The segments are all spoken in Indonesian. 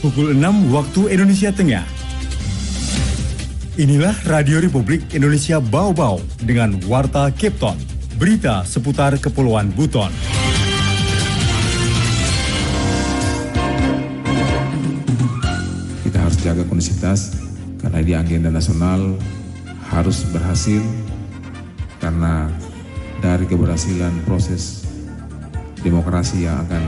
pukul 6 waktu Indonesia Tengah. Inilah Radio Republik Indonesia Bau-Bau dengan Warta Kepton, berita seputar Kepulauan Buton. Kita harus jaga kondisivitas karena di agenda nasional harus berhasil karena dari keberhasilan proses demokrasi yang akan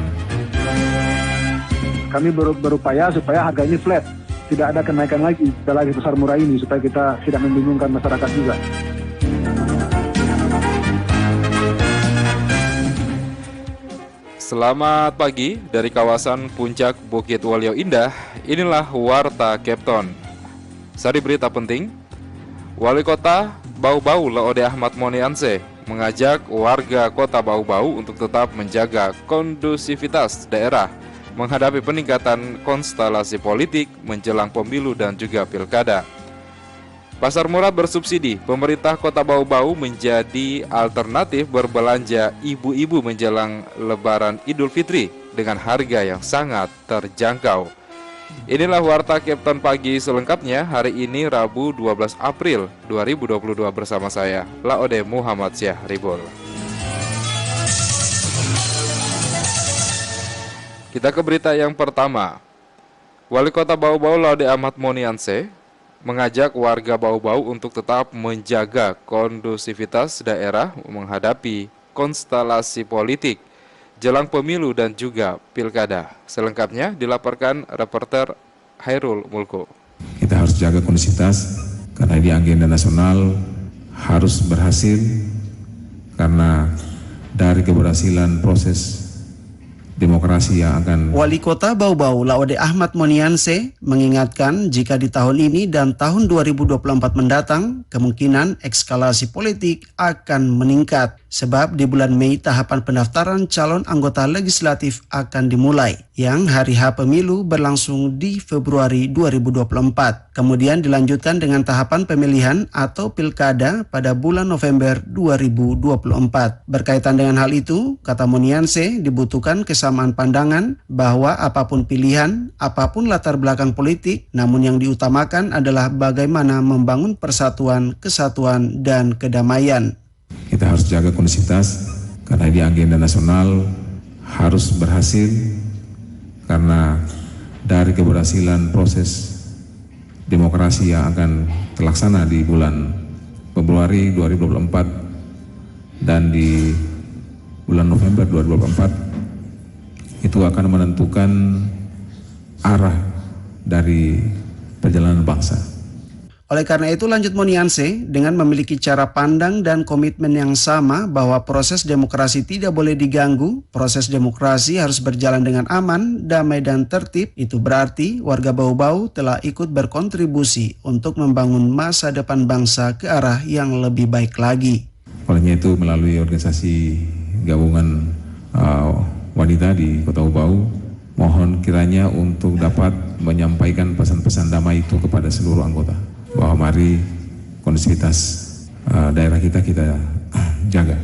kami berupaya supaya harga ini flat, tidak ada kenaikan lagi, tidak lagi besar murah ini, supaya kita tidak membingungkan masyarakat juga. Selamat pagi dari kawasan Puncak Bukit Waluyo Indah. Inilah Warta Kepton. Sari berita penting. Wali Kota Bau-Bau Laode Ahmad Monianse mengajak warga Kota Bau-Bau untuk tetap menjaga kondusivitas daerah menghadapi peningkatan konstelasi politik menjelang pemilu dan juga pilkada. Pasar murah bersubsidi, pemerintah Kota Bau-Bau menjadi alternatif berbelanja ibu-ibu menjelang Lebaran Idul Fitri dengan harga yang sangat terjangkau. Inilah Warta Kepton pagi selengkapnya hari ini Rabu 12 April 2022 bersama saya, Laode Muhammad Syahribul. Kita ke berita yang pertama. Wali Kota Bau-Bau Laode Ahmad Monianse mengajak warga Bau-Bau untuk tetap menjaga kondusivitas daerah menghadapi konstelasi politik jelang pemilu dan juga pilkada. Selengkapnya dilaporkan reporter Hairul Mulku. kita harus jaga kondisivitas karena di agenda nasional harus berhasil karena dari keberhasilan proses demokrasi yang akan. Wali Kota Bau-Bau Laode Ahmad Monianse mengingatkan jika di tahun ini dan tahun 2024 mendatang kemungkinan eskalasi politik akan meningkat sebab di bulan Mei tahapan pendaftaran calon anggota legislatif akan dimulai yang hari H pemilu berlangsung di Februari 2024. Kemudian dilanjutkan dengan tahapan pemilihan atau pilkada pada bulan November 2024. Berkaitan dengan hal itu, kata Monianse dibutuhkan kesamaan pandangan bahwa apapun pilihan, apapun latar belakang politik, namun yang diutamakan adalah bagaimana membangun persatuan, kesatuan, dan kedamaian. Kita harus jaga kondisivitas karena di agenda nasional harus berhasil karena dari keberhasilan proses demokrasi yang akan terlaksana di bulan Februari 2024 dan di bulan November 2024 itu akan menentukan arah dari perjalanan bangsa. Oleh karena itu lanjut Monianse dengan memiliki cara pandang dan komitmen yang sama bahwa proses demokrasi tidak boleh diganggu, proses demokrasi harus berjalan dengan aman, damai dan tertib. Itu berarti warga Bau-Bau telah ikut berkontribusi untuk membangun masa depan bangsa ke arah yang lebih baik lagi. Olehnya itu melalui organisasi gabungan wanita di Kota Bau, mohon kiranya untuk dapat menyampaikan pesan-pesan damai itu kepada seluruh anggota. Bahwa mari kondisivitas daerah kita jaga.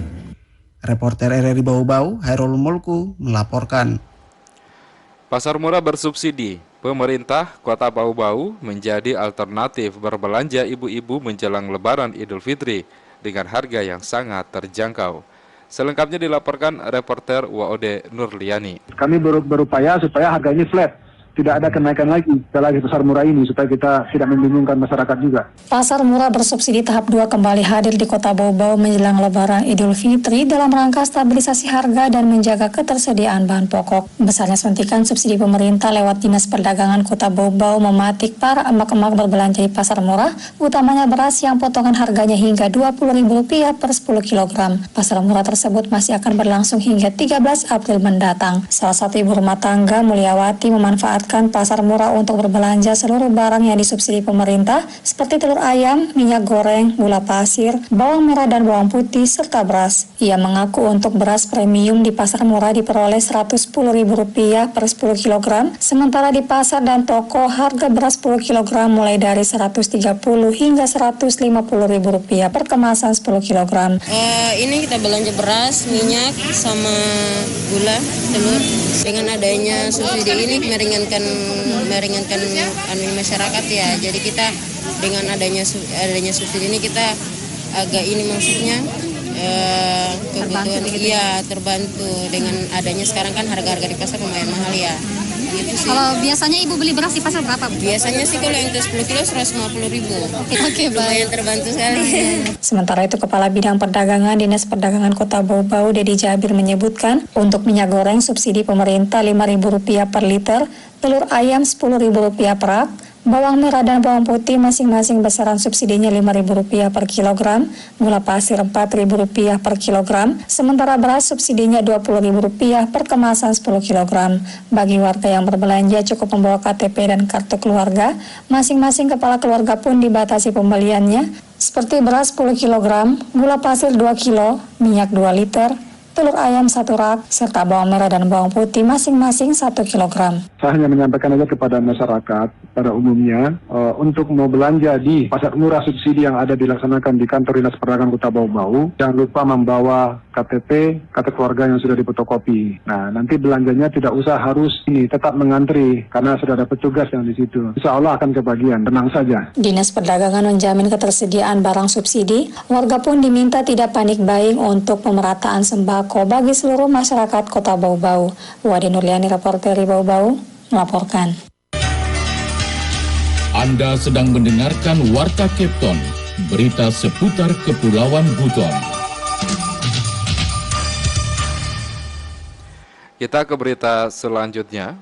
Reporter RRI Bau-Bau, Hairul Mulku melaporkan. Pasar murah bersubsidi, pemerintah Kota Bau-Bau menjadi alternatif berbelanja ibu-ibu menjelang Lebaran Idul Fitri dengan harga yang sangat terjangkau. Selengkapnya dilaporkan reporter Waode Nurliani. Kami berupaya supaya harga ini flat, tidak ada kenaikan lagi, tidak lagi besar murah ini, supaya kita tidak membingungkan masyarakat juga. Pasar murah bersubsidi tahap 2 kembali hadir di Kota Bau-Bau menjelang Lebaran Idul Fitri dalam rangka stabilisasi harga dan menjaga ketersediaan bahan pokok. Besarnya suntikan subsidi pemerintah lewat Dinas Perdagangan Kota Bau-Bau mematik para emak-emak berbelanja di pasar murah, utamanya beras yang potongan harganya hingga Rp20.000 per 10 kg. Pasar murah tersebut masih akan berlangsung hingga 13 April mendatang. Salah satu ibu rumah tangga, Mulyawati, memanfaatkan pasar murah untuk berbelanja seluruh barang yang disubsidi pemerintah seperti telur ayam, minyak goreng, gula pasir, bawang merah dan bawang putih, serta beras. Ia mengaku untuk beras premium di pasar murah diperoleh Rp110.000 per 10 kg, sementara di pasar dan toko harga beras 10 kg mulai dari Rp130 hingga Rp150.000 per kemasan 10 kg. Ini kita belanja beras, minyak, sama gula, telur. Dengan adanya subsidi ini meringankan meringankan masyarakat ya. Jadi kita dengan adanya subsidi ini kita agak ini maksudnya kebutuhan terbantu dengan adanya sekarang kan harga-harga di pasar lumayan mahal ya. Gitu sih. Kalau biasanya ibu beli beras di pasar berapa, Bu? Biasanya sih kalau yang 10 kilo 150.000. Oke, lumayan terbantu sekali. Sementara itu Kepala Bidang Perdagangan Dinas Perdagangan Kota Bau-Bau Dedi Jabir menyebutkan untuk minyak goreng subsidi pemerintah Rp5.000 per liter, telur ayam Rp10.000 per rak, bawang merah dan bawang putih masing-masing besaran subsidinya Rp5.000 per kilogram, gula pasir Rp4.000 per kilogram, sementara beras subsidinya Rp20.000 per kemasan 10 kilogram. Bagi warga yang berbelanja cukup membawa KTP dan kartu keluarga, masing-masing kepala keluarga pun dibatasi pembeliannya, seperti beras 10 kilogram, gula pasir 2 kilo, minyak 2 liter, telur ayam 1 rak, serta bawang merah dan bawang putih masing-masing 1 kilogram. Saya hanya menyampaikan aja kepada masyarakat pada umumnya untuk mau belanja di pasar murah subsidi yang ada dilaksanakan di kantor Dinas Perdagangan Kota Bau-Bau, jangan lupa membawa KTP, kartu keluarga yang sudah difotokopi. Nah, nanti belanjanya tidak usah harus tetap mengantri karena sudah ada petugas yang di situ. Insya Allah akan kebagian, tenang saja. Dinas Perdagangan menjamin ketersediaan barang subsidi, warga pun diminta tidak panik buying untuk pemerataan sembako bagi seluruh masyarakat Kota Bau-Bau. Wadi Nurliani, reporter dari Bau-Bau, melaporkan. Anda sedang mendengarkan Warta Kepton, berita seputar Kepulauan Buton. Kita ke berita selanjutnya.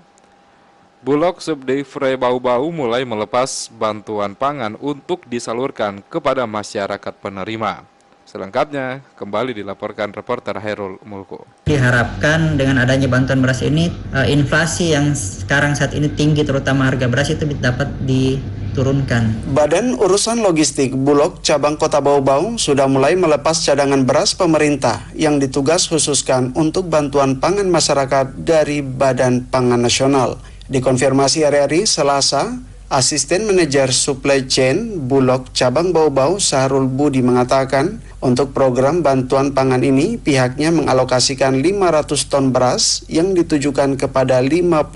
Bulog Subdivre Bau-Bau mulai melepas bantuan pangan untuk disalurkan kepada masyarakat penerima. Selengkapnya kembali dilaporkan reporter Hairul Mulko. Diharapkan dengan adanya bantuan beras ini, inflasi yang sekarang saat ini tinggi, terutama harga beras itu dapat diturunkan. Badan Urusan Logistik Bulog Cabang Kota Bau-Bau sudah mulai melepas cadangan beras pemerintah yang ditugas khususkan untuk bantuan pangan masyarakat dari Badan Pangan Nasional. Dikonfirmasi hari-hari Selasa, Asisten Manajer Supply Chain Bulog Cabang Bau-Bau Sahrul Budi mengatakan, untuk program bantuan pangan ini pihaknya mengalokasikan 500 ton beras yang ditujukan kepada 50.000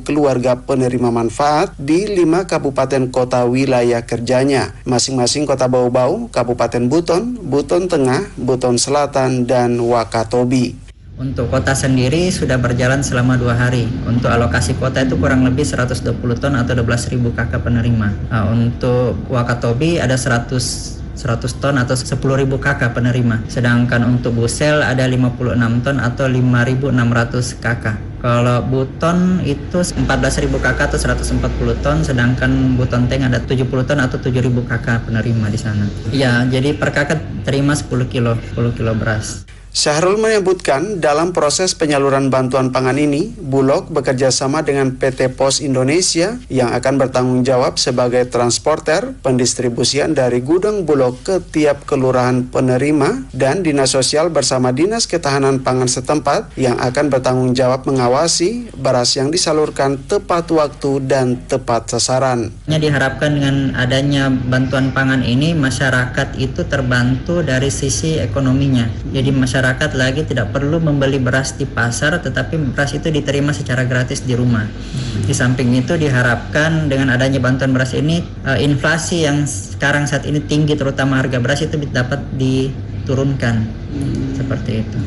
keluarga penerima manfaat di 5 kabupaten kota wilayah kerjanya, masing-masing Kota Bau-Bau, Kabupaten Buton, Buton Tengah, Buton Selatan, dan Wakatobi. Untuk kota sendiri sudah berjalan selama 2 hari. Untuk alokasi kota itu kurang lebih 120 ton atau 12.000 kakak penerima. Nah, untuk Wakatobi ada 100 ton atau 10.000 kakak penerima. Sedangkan untuk Busel ada 56 ton atau 5.600 kakak. Kalau Buton itu 14.000 kakak atau 140 ton, sedangkan Buton Teng ada 70 ton atau 7.000 kakak penerima di sana. Ya, jadi per kakak terima 10 kilo beras. Syahrul menyebutkan dalam proses penyaluran bantuan pangan ini, Bulog bekerja sama dengan PT Pos Indonesia yang akan bertanggung jawab sebagai transporter pendistribusian dari gudang Bulog ke tiap kelurahan penerima, dan Dinas Sosial bersama Dinas Ketahanan Pangan setempat yang akan bertanggung jawab mengawasi beras yang disalurkan tepat waktu dan tepat sasaran. Diharapkan dengan adanya bantuan pangan ini, masyarakat itu terbantu dari sisi ekonominya. Jadi masyarakat lagi tidak perlu membeli beras di pasar, tetapi beras itu diterima secara gratis di rumah. Di samping itu diharapkan dengan adanya bantuan beras ini, inflasi yang sekarang saat ini tinggi, terutama harga beras itu dapat diturunkan. Seperti itu.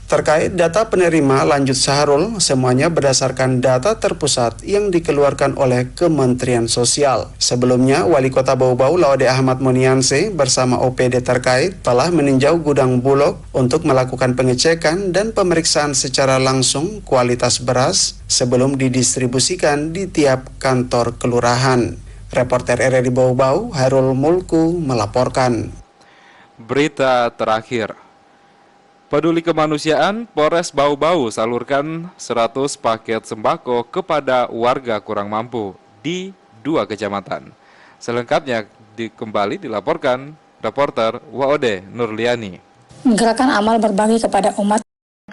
Terkait data penerima, lanjut Sahrul, semuanya berdasarkan data terpusat yang dikeluarkan oleh Kementerian Sosial. Sebelumnya, Wali Kota Bau-Bau Laode Ahmad Monianse bersama OPD terkait telah meninjau gudang Bulog untuk melakukan pengecekan dan pemeriksaan secara langsung kualitas beras sebelum didistribusikan di tiap kantor kelurahan. Reporter RRI Bau-Bau, Hairul Mulku, melaporkan. Berita terakhir. Peduli Kemanusiaan, Polres Bau-Bau salurkan 100 paket sembako kepada warga kurang mampu di 2 kecamatan. Selengkapnya kembali dilaporkan reporter Waode Nurliani. Gerakan amal berbagi kepada umat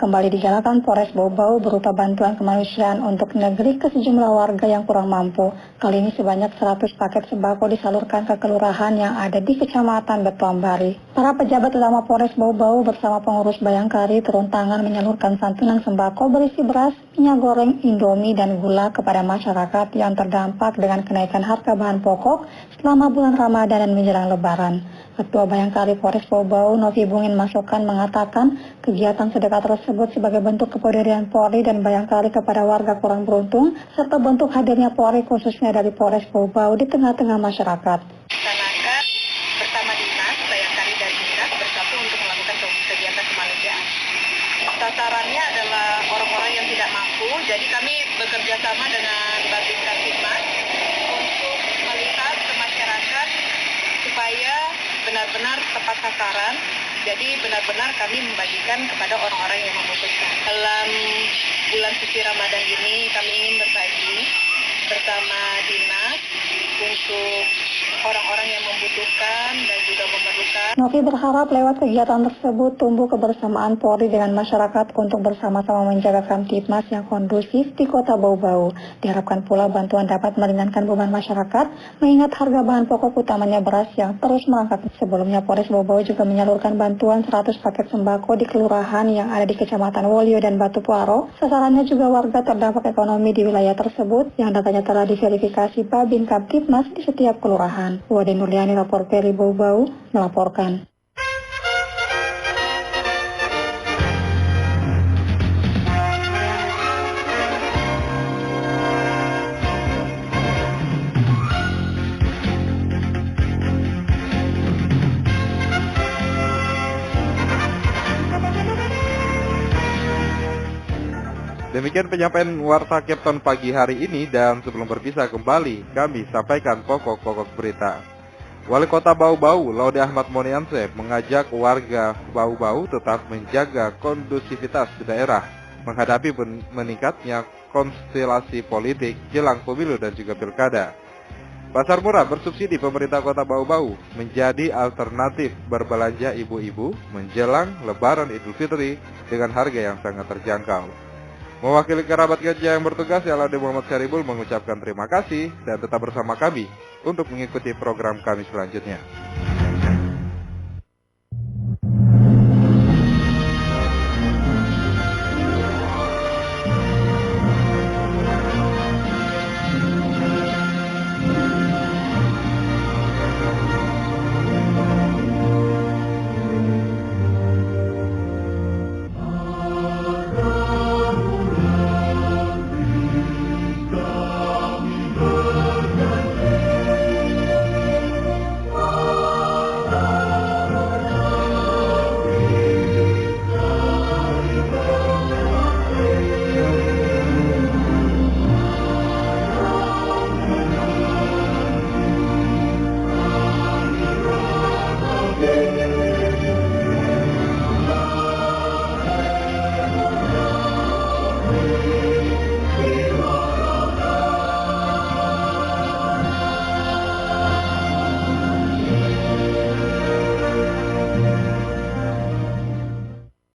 kembali digalakan Polres Bau-Bau berupa bantuan kemanusiaan untuk negeri ke sejumlah warga yang kurang mampu. Kali ini sebanyak 100 paket sembako disalurkan ke kelurahan yang ada di Kecamatan Betuambari. Para pejabat utama Polres Bau-Bau bersama pengurus Bayangkari turun tangan menyalurkan santunan sembako berisi beras, minyak goreng, indomie, dan gula kepada masyarakat yang terdampak dengan kenaikan harga bahan pokok selama bulan Ramadan dan menjelang Lebaran. Ketua Bayangkari Polres Bau-Bau, Novi Bungin Masukan, mengatakan kegiatan sedekah tersebut sebagai bentuk kepedulian Polri dan Bayangkari kepada warga kurang beruntung, serta bentuk hadirnya Polri khususnya dari Polres Bau-Bau di tengah-tengah masyarakat. Laksanakan bersama dinas, Bayangkari dan dinas bersatu untuk melakukan kegiatan kemanusiaan. Sasarannya adalah orang-orang yang tidak mampu, jadi kami bekerja sama dengan Babin Kaptipmas untuk melihat ke masyarakat supaya benar-benar tepat sasaran. Jadi benar-benar kami membagikan kepada orang-orang yang membutuhkan. Dalam bulan suci Ramadan ini kami ingin berbagi bersama dinas untuk orang-orang yang membutuhkan dan juga memerlukan. Novi berharap lewat kegiatan tersebut tumbuh kebersamaan Polri dengan masyarakat untuk bersama-sama menjaga Kamtibmas yang kondusif di Kota Bau-Bau. Diharapkan pula bantuan dapat meringankan beban masyarakat, mengingat harga bahan pokok utamanya beras yang terus merangkak. Sebelumnya Polres Bau-Bau juga menyalurkan bantuan 100 paket sembako di kelurahan yang ada di Kecamatan Wolio dan Batu Puaro. Sasarannya juga warga terdampak ekonomi di wilayah tersebut yang datanya telah diverifikasi Babin Kamtibmas di setiap kelurahan. Wade Nurliani, Lapor Peri Bau-Bau, melaporkan. Demikian penyampaian Warta Kepton pagi hari ini, dan sebelum berpisah kembali, kami sampaikan pokok-pokok berita. Wali Kota Bau-Bau, Laude Ahmad Monianse, mengajak warga Bau-Bau tetap menjaga kondusivitas di daerah, menghadapi meningkatnya konstelasi politik jelang pemilu dan juga pilkada. Pasar murah bersubsidi pemerintah Kota Bau-Bau menjadi alternatif berbelanja ibu-ibu menjelang Lebaran Idul Fitri dengan harga yang sangat terjangkau. Mewakili kerabat kerja yang bertugas, Yalade Muhammad Syaribul mengucapkan terima kasih dan tetap bersama kami untuk mengikuti program kami selanjutnya.